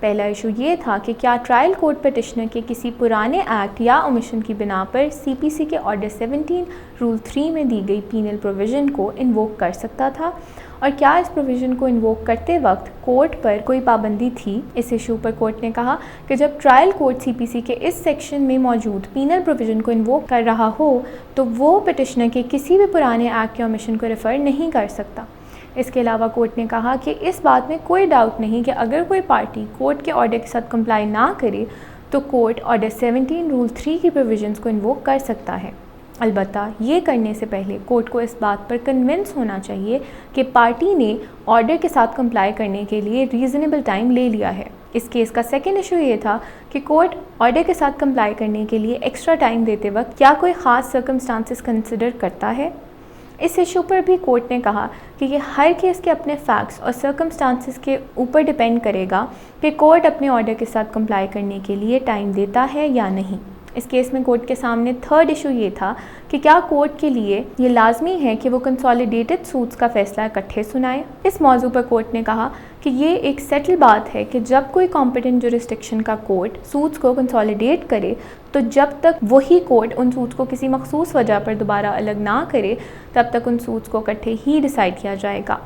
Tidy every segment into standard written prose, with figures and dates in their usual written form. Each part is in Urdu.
پہلا ایشو یہ تھا کہ کیا ٹرائل کورٹ پٹیشنر کے کسی پرانے ایکٹ یا اومیشن کی بنا پر سی پی سی کے آرڈر 17 رول 3 میں دی گئی پینل پروویژن کو انووک کر سکتا تھا، اور کیا اس پروویژن کو انووک کرتے وقت کورٹ پر کوئی پابندی تھی۔ اس ایشو پر کورٹ نے کہا کہ جب ٹرائل کورٹ سی پی سی کے اس سیکشن میں موجود پینل پروویژن کو انووک کر رہا ہو تو وہ پٹیشنر کے کسی بھی پرانے ایکٹ یا اومیشن کو ریفر نہیں کر سکتا۔ اس کے علاوہ کورٹ نے کہا کہ اس بات میں کوئی ڈاؤٹ نہیں کہ اگر کوئی پارٹی کورٹ کے آرڈر کے ساتھ کمپلائی نہ کرے تو کورٹ آرڈر 17 رول 3 کی پروویژنز کو انووک کر سکتا ہے۔ البتہ یہ کرنے سے پہلے کورٹ کو اس بات پر کنونس ہونا چاہیے کہ پارٹی نے آرڈر کے ساتھ کمپلائی کرنے کے لیے ریزنیبل ٹائم لے لیا ہے۔ اس کیس کا سیکنڈ ایشو یہ تھا کہ کورٹ آرڈر کے ساتھ کمپلائی کرنے کے لیے ایکسٹرا ٹائم دیتے وقت کیا کوئی خاص سرکمسٹانسز کنسیڈر کرتا ہے۔ اس ایشو پر بھی کورٹ نے کہا کہ یہ ہر کیس کے اپنے فیکٹس اور سرکمسٹانسز کے اوپر ڈیپینڈ کرے گا کہ کورٹ اپنے آرڈر کے ساتھ کمپلائی کرنے کے لیے ٹائم دیتا ہے یا نہیں۔ اس کیس میں کورٹ کے سامنے تھرڈ ایشو یہ تھا کہ کیا کورٹ کے لیے یہ لازمی ہے کہ وہ کنسالیڈیٹڈ سوٹس کا فیصلہ اکٹھے سنائے۔ اس موضوع پر کورٹ نے کہا کہ یہ ایک سیٹل بات ہے کہ جب کوئی کمپیٹنٹ جورسڈکشن کا کورٹ سوٹس کو کنسالیڈیٹ کرے تو جب تک وہی کورٹ ان سوٹس کو کسی مخصوص وجہ پر دوبارہ الگ نہ کرے تب تک ان سوٹس کو اکٹھے ہی ڈیسائیڈ کیا جائے گا۔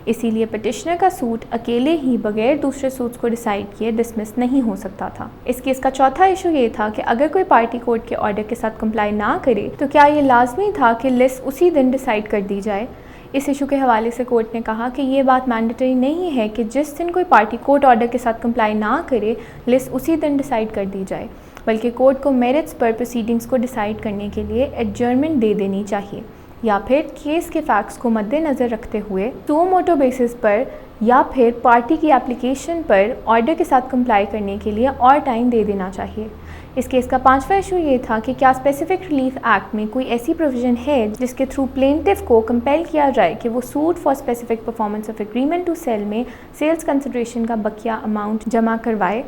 اسی لیے پٹیشنر کا سوٹ اکیلے ہی بغیر دوسرے سوٹس کو ڈیسائیڈ کیے ڈسمس نہیں ہو سکتا تھا۔ اس کیس کا چوتھا ایشو یہ تھا کہ اگر کوئی پارٹی کورٹ کے آرڈر کے ساتھ کمپلائی نہ کرے تو کیا یہ لازمی تھا کہ لسٹ اسی دن ڈیسائیڈ کر دی جائے۔ اس ایشو کے حوالے سے کورٹ نے کہا کہ یہ بات مینڈیٹری نہیں ہے کہ جس دن کوئی پارٹی کورٹ آرڈر کے ساتھ کمپلائی نہ کرے لسٹ اسی دن ڈیسائیڈ کر دی جائے، بلکہ کورٹ کو میرٹس پر پروسیڈنگز کو ڈیسائیڈ کرنے کے لیے ایڈجرنمنٹ دے دینی چاہیے، یا پھر کیس کے فیکٹس کو مد نظر رکھتے ہوئے سو موٹو بیسس پر یا پھر پارٹی کی اپلیکیشن پر آرڈر کے ساتھ کمپلائی کرنے کے لیے اور ٹائم دے دینا چاہیے۔ اس کیس کا پانچواں ایشو یہ تھا کہ کیا اسپیسیفک ریلیف ایکٹ میں کوئی ایسی پروویژن ہے جس کے تھرو پلینٹف کو کمپیل کیا جائے کہ وہ suit for specific performance of agreement to sell میں سیلز کنسیڈریشن کا بقیہ اماؤنٹ جمع کروائے۔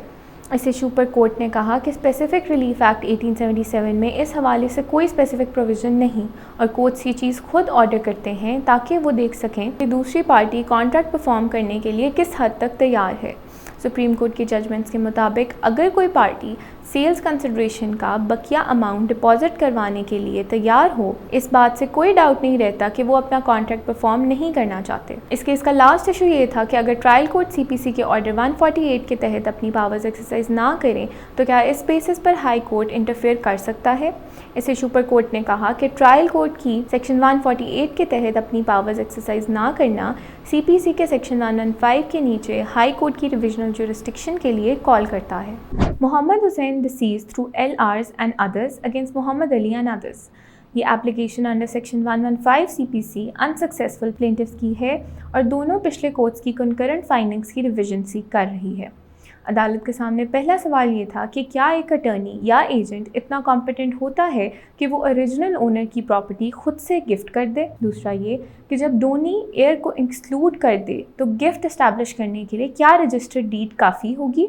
اس ایشو پر کورٹ نے کہا کہ اسپیسیفک ریلیف ایکٹ 1877 میں اس حوالے سے کوئی اسپیسیفک پروویژن نہیں، اور کورٹس یہ چیز خود آرڈر کرتے ہیں تاکہ وہ دیکھ سکیں کہ دوسری پارٹی کانٹریکٹ پرفارم کرنے کے لیے کس حد تک تیار ہے۔ سپریم کورٹ کی ججمنٹس کے مطابق اگر کوئی پارٹی سیلز کنسیڈریشن کا بقیہ اماؤنٹ ڈپازٹ کروانے کے لیے تیار ہو، اس بات سے کوئی ڈاؤٹ نہیں رہتا کہ وہ اپنا کانٹریکٹ پرفارم نہیں کرنا چاہتے۔ اس کیس کا لاسٹ ایشو یہ تھا کہ اگر ٹرائل کورٹ سی پی سی کے آرڈر 148 کے تحت اپنی پاورز ایکسرسائز نہ کریں تو کیا اس بیسس پر ہائی کورٹ انٹرفیئر کر سکتا ہے۔ اس ایشو پر کورٹ نے کہا کہ ٹرائل کورٹ کی سیکشن 148 کے تحت اپنی پاورز ایکسرسائز نہ کرنا سی پی سی کے سیکشن 115 کے نیچے ہائی کورٹ کی ریویژنل جورسڈکشن کے لیے کال کرتا ہے۔ محمد حسین deceased through LRs and others against Muhammad Ali and others۔ یہ اپلیکیشن انڈر سیکشن 115 سی پی سی انسکسیسفل پلینٹفس کی ہے اور دونوں پچھلے کورٹس کی کنکرنٹ فائنڈنگز کی ریویژن سیک کر رہی ہے۔ عدالت کے سامنے پہلا سوال یہ تھا کہ کیا ایک اٹرنی یا ایجنٹ اتنا کمپیٹنٹ ہوتا ہے کہ وہ اوریجنل اونر کی پراپرٹی خود سے گفٹ کر دے۔ دوسرا یہ کہ جب ڈونی ایئر کو ایکسکلوڈ کر دے تو گفٹ اسٹیبلش کرنے کے لیے کیا رجسٹرڈ ڈیڈ کافی ہوگی۔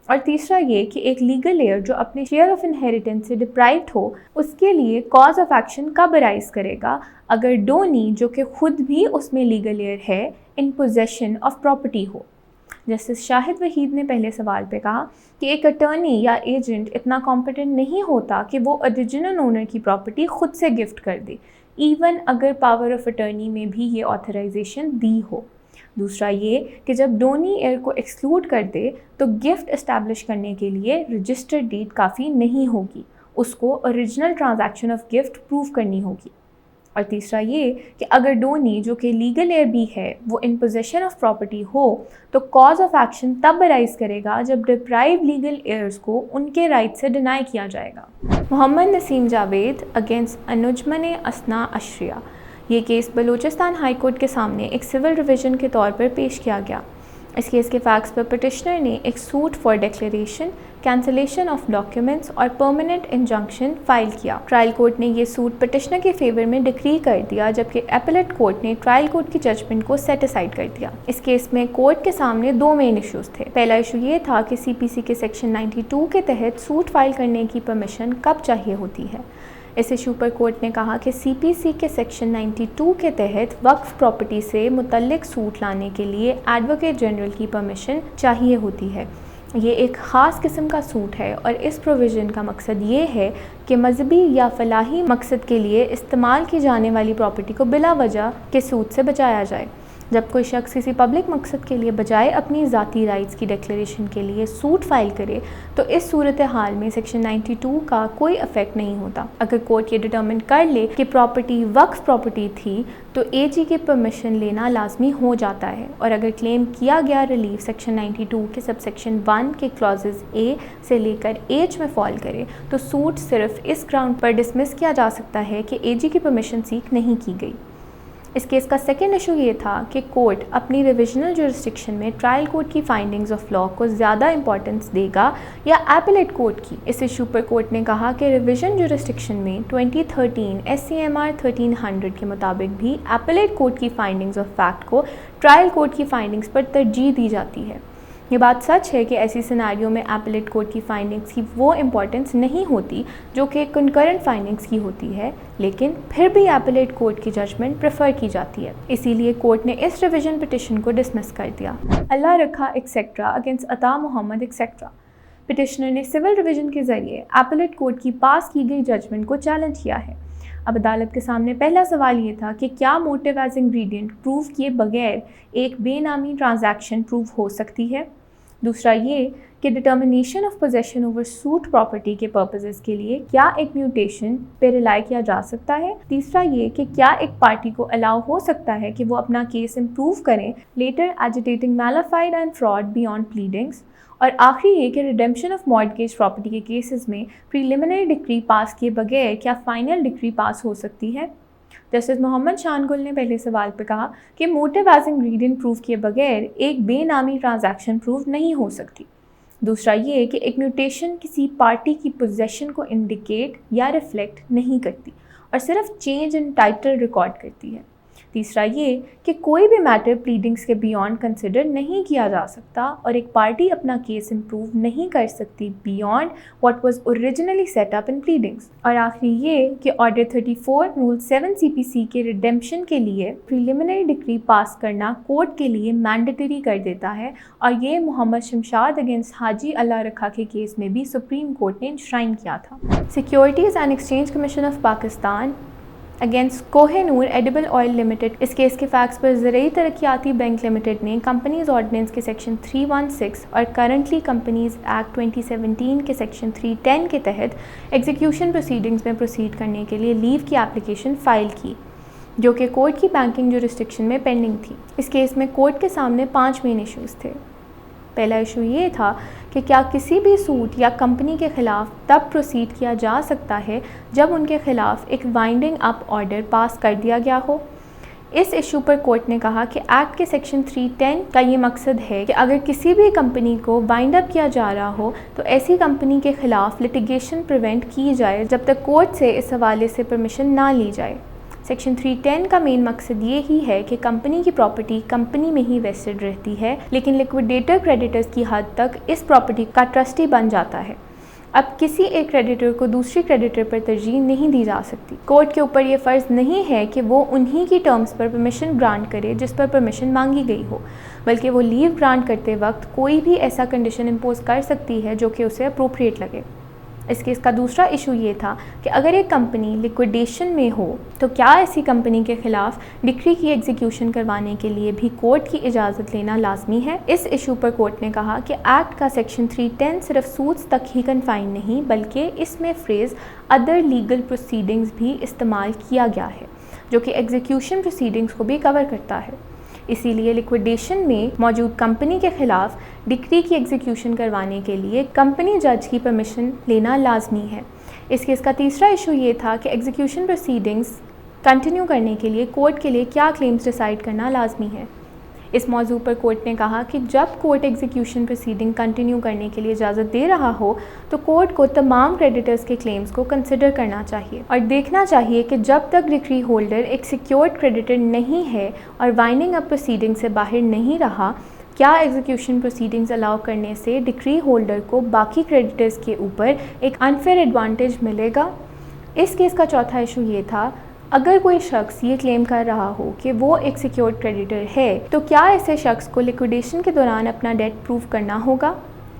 اور تیسرا یہ کہ ایک لیگل ایئر جو اپنے شیئر آف انہیریٹنس سے ڈپرائیوڈ ہو اس کے لیے کاز آف ایکشن کب ارائز کرے گا اگر ڈونی جو کہ خود بھی اس میں لیگل ایئر ہے ان پوزیشن آف پراپرٹی ہو۔ جسٹس شاہد وحید نے پہلے سوال پہ کہا کہ ایک اٹرنی یا ایجنٹ اتنا کمپیٹنٹ نہیں ہوتا کہ وہ اوریجنل اونر کی پراپرٹی خود سے گفٹ کر دے، ایون اگر پاور آف اٹرنی میں بھی یہ آتھرائزیشن دی ہو۔ دوسرا یہ کہ جب ڈونی ایئر کو ایکسکلوڈ کر دے تو گفٹ اسٹیبلش کرنے کے لیے رجسٹرڈ ڈیڈ کافی نہیں ہوگی، اس کو original transaction of gift proof کرنی ہوگی۔ اور تیسرا یہ کہ اگر ڈونی جو کہ لیگل ایئر بھی ہے وہ ان پوزیشن آف پراپرٹی ہو تو کاز آف ایکشن تب ارائز کرے گا جب ڈپرائیو لیگل ایئرز کو ان کے رائٹ سے ڈینائی کیا جائے گا۔ محمد نسیم جاوید اگینسٹ انجمن اثنا اشریہ۔ یہ کیس بلوچستان ہائی کورٹ کے سامنے ایک سول ریویژن کے طور پر پیش کیا گیا۔ اس کیس کے فیکٹس پر پٹیشنر نے ایک suit for declaration, cancellation of documents اور پرماننٹ انجنکشن فائل کیا۔ ٹرائل کورٹ نے یہ سوٹ پٹیشنر کے فیور میں ڈکری کر دیا جبکہ اپیلیٹ کورٹ نے ٹرائل کورٹ کی ججمنٹ کو سیٹ اسائڈ کر دیا۔ اس کیس میں کورٹ کے سامنے دو مین ایشوز تھے۔ پہلا ایشو یہ تھا کہ سی پی سی کے سیکشن 92 کے تحت سوٹ فائل کرنے کی پرمیشن کب چاہیے ہوتی ہے۔ اس ایشو پر کورٹ نے کہا کہ سی پی سی کے سیکشن 92 کے تحت وقف پراپرٹی سے متعلق سوٹ لانے کے لیے ایڈوکیٹ جنرل کی پرمیشن چاہیے ہوتی ہے، یہ ایک خاص قسم کا سوٹ ہے اور اس پروویژن کا مقصد یہ ہے کہ مذہبی یا فلاحی مقصد کے لیے استعمال کی جانے والی پراپرٹی کو بلا وجہ کے سود سے بچایا جائے۔ جب کوئی شخص کسی پبلک مقصد کے لیے بجائے اپنی ذاتی رائٹس کی ڈکلیریشن کے لیے سوٹ فائل کرے تو اس صورتحال میں سیکشن 92 کا کوئی افیکٹ نہیں ہوتا۔ اگر کورٹ یہ ڈٹرمن کر لے کہ پراپرٹی وقف پراپرٹی تھی تو اے جی کے پرمیشن لینا لازمی ہو جاتا ہے، اور اگر کلیم کیا گیا ریلیف سیکشن 92 کے سب سیکشن 1 کے کلازز اے سے لے کر ایچ میں فال کرے تو سوٹ صرف اس گراؤنڈ پر ڈسمس کیا جا سکتا ہے کہ اے جی کی پرمیشن سیکھ نہیں کی گئی۔ اس کیس کا سیکنڈ ایشو یہ تھا کہ کورٹ اپنی ریویژنل جورسڈکشن میں ٹرائل کورٹ کی فائنڈنگز آف لا کو زیادہ امپورٹنس دے گا یا ایپلیٹ کورٹ کی۔ اس ایشو پر کورٹ نے کہا کہ ریویژن جورسڈکشن میں 2013 SCMR 1300 کے مطابق بھی ایپلیٹ کورٹ کی فائنڈنگز آف فیکٹ کو ٹرائل کورٹ کی فائنڈنگز پر ترجیح دی جاتی ہے۔ یہ بات سچ ہے کہ ایسی سیناریو میں ایپلیٹ کورٹ کی فائنڈنگز کی وہ امپورٹنس نہیں ہوتی جو کہ کنکرنٹ فائنڈنگز کی ہوتی ہے، لیکن پھر بھی ایپلیٹ کورٹ کی ججمنٹ پریفر کی جاتی ہے، اسی لیے کورٹ نے اس ریویژن پٹیشن کو ڈسمس کر دیا۔ اللہ رکھا ایکسیٹرا اگینسٹ عطا محمد ایکسیٹرا۔ پٹیشنر نے سول ریویژن کے ذریعے ایپلیٹ کورٹ کی پاس کی گئی ججمنٹ کو چیلنج کیا ہے۔ اب عدالت کے سامنے پہلا سوال یہ تھا کہ کیا موٹیو ایز انگریڈینٹ پروو کیے بغیر ایک بے نامی ٹرانزیکشن پروو ہو سکتی ہے؟ دوسرا یہ کہ determination of possession over suit property کے پرپزز کے لیے کیا ایک میوٹیشن پہ ریلائی کیا جا سکتا ہے؟ تیسرا یہ کہ کیا ایک پارٹی کو الاؤ ہو سکتا ہے کہ وہ اپنا کیس امپروو کریں later agitating mala fide and fraud beyond pleadings? اور آخری یہ کہ ریڈیمپشن آف مارٹگیج پراپرٹی کے کیسز میں پریلیمنری ڈکری پاس کیے بغیر کیا فائنل ڈکری پاس ہو سکتی ہے؟ جسٹس محمد شان گل نے پہلے سوال پہ کہا کہ موٹیو ایز انگریڈینٹ پروو کیے بغیر ایک بے نامی ٹرانزیکشن پروو نہیں ہو سکتی۔ دوسرا یہ کہ ایک میوٹیشن کسی پارٹی کی پوزیشن کو انڈیکیٹ یا ریفلیکٹ نہیں کرتی اور صرف چینج ان ٹائٹل ریکارڈ کرتی ہے۔ تیسرا یہ کہ کوئی بھی میٹر پلیڈنگز کے بیانڈ کنسیڈر نہیں کیا جا سکتا اور ایک پارٹی اپنا کیس امپروو نہیں کر سکتی beyond what was originally set up in pleadings. اور آخری یہ کہ آرڈر 34 رول 7 CPC کے ریڈیمپشن کے لیے پریلیمنری ڈکری پاس کرنا کورٹ کے لیے مینڈیٹری کر دیتا ہے، اور یہ محمد شمشاد اگینسٹ حاجی اللہ رکھا کے کیس میں بھی سپریم کورٹ نے انشرائن کیا تھا۔ Securities and exchange commission of Pakistan against Koh Noor edible oil limited. Us case کے فیکٹس پر زرعی ترقیاتی بینک لمیٹڈ نے کمپنیز آرڈیننس کے سیکشن 316 اور کرنٹلی کمپنیز ایکٹ 2017 کے سیکشن 310 کے تحت ایگزیکیوشن پروسیڈنگز میں پروسیڈ کرنے کے لیے لیو کی اپلیکیشن فائل کی، جو کہ کورٹ کی بینکنگ جورسڈکشن میں پینڈنگ تھی۔ اس کیس میں کورٹ کے سامنے 5 مین ایشوز تھے۔ پہلا ایشو یہ تھا کہ کیا کسی بھی سوٹ یا کمپنی کے خلاف تب پروسیڈ کیا جا سکتا ہے جب ان کے خلاف ایک وائنڈنگ اپ آرڈر پاس کر دیا گیا ہو۔ اس ایشو پر کورٹ نے کہا کہ ایکٹ کے سیکشن 310 کا یہ مقصد ہے کہ اگر کسی بھی کمپنی کو وائنڈ اپ کیا جا رہا ہو تو ایسی کمپنی کے خلاف لٹیگیشن پریونٹ کی جائے جب تک کورٹ سے اس حوالے سے پرمیشن نہ لی جائے۔ سیکشن 310 کا مین مقصد یہ ہی ہے کہ کمپنی کی پراپرٹی کمپنی میں ہی ویسٹڈ رہتی ہے، لیکن لیکویڈیٹر کریڈیٹرز کی حد تک اس پراپرٹی کا ٹرسٹی بن جاتا ہے۔ اب کسی ایک کریڈیٹر کو دوسری کریڈیٹر پر ترجیح نہیں دی جا سکتی۔ کورٹ کے اوپر یہ فرض نہیں ہے کہ وہ انہی کی ٹرمز پر پرمیشن گرانٹ کرے جس پر پرمیشن مانگی گئی ہو، بلکہ وہ لیو گرانٹ کرتے وقت کوئی بھی ایسا کنڈیشن امپوز کر سکتی ہے جو کہ اسے اپروپریٹ لگے۔ اس کیس کا دوسرا ایشو یہ تھا کہ اگر ایک کمپنی لیکویڈیشن میں ہو تو کیا ایسی کمپنی کے خلاف ڈکری کی ایگزیکیوشن کروانے کے لیے بھی کورٹ کی اجازت لینا لازمی ہے۔ اس ایشو پر کورٹ نے کہا کہ ایکٹ کا سیکشن 310 صرف سوٹس تک ہی کنفائن نہیں بلکہ اس میں فریز ادر لیگل پروسیڈنگز بھی استعمال کیا گیا ہے، جو کہ ایگزیکیوشن پروسیڈنگز کو بھی کور کرتا ہے۔ اسی لیے لیکویڈیشن میں موجود کمپنی کے خلاف ڈکری کی ایگزیکیوشن کروانے کے لیے کمپنی جج کی پرمیشن لینا لازمی ہے۔ اس کیس کا تیسرا ایشو یہ تھا کہ ایگزیکیوشن پروسیڈنگز کنٹینیو کرنے کے لیے کورٹ کے لیے کیا کلیمز ڈیسائیڈ کرنا لازمی ہے۔ اس موضوع پر کورٹ نے کہا کہ جب کورٹ ایگزیکیوشن پروسیڈنگ کنٹینیو کرنے کے لیے اجازت دے رہا ہو تو کورٹ کو تمام کریڈیٹرز کے کلیمز کو کنسیڈر کرنا چاہیے اور دیکھنا چاہیے کہ جب تک ڈکری ہولڈر ایک سیکیورڈ کریڈیٹر نہیں ہے اور وائنڈنگ اپ پروسیڈنگ سے باہر نہیں رہا، کیا ایگزیکیوشن پروسیڈنگز الاؤ کرنے سے ڈکری ہولڈر کو باقی کریڈیٹرز کے اوپر ایک انفیئر ایڈوانٹیج ملے گا۔ اس کیس کا چوتھا ایشو یہ تھا اگر کوئی شخص یہ کلیم کر رہا ہو کہ وہ ایک سیکیورڈ کریڈیٹر ہے تو کیا ایسے شخص کو لیکویڈیشن کے دوران اپنا ڈیٹ پروف کرنا ہوگا۔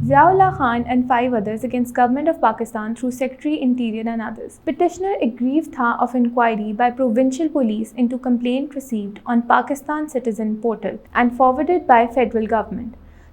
Ziaullah Khan and 5 others against Government of Pakistan through Secretary Interior and others. Petitioner aggrieved tha of inquiry by Provincial Police into complaint received on Pakistan Citizen Portal and forwarded by Federal Government.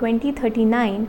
2039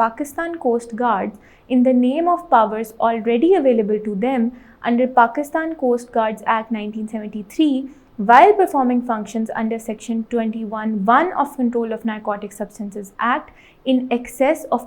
Pakistan Coast Guards in the name of powers already available to them under Pakistan Coast Guards Act 1973 while performing functions under Section 21(1) of Control of Narcotic Substances Act in excess of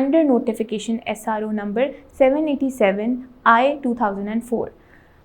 under notification SRO number 787/2004।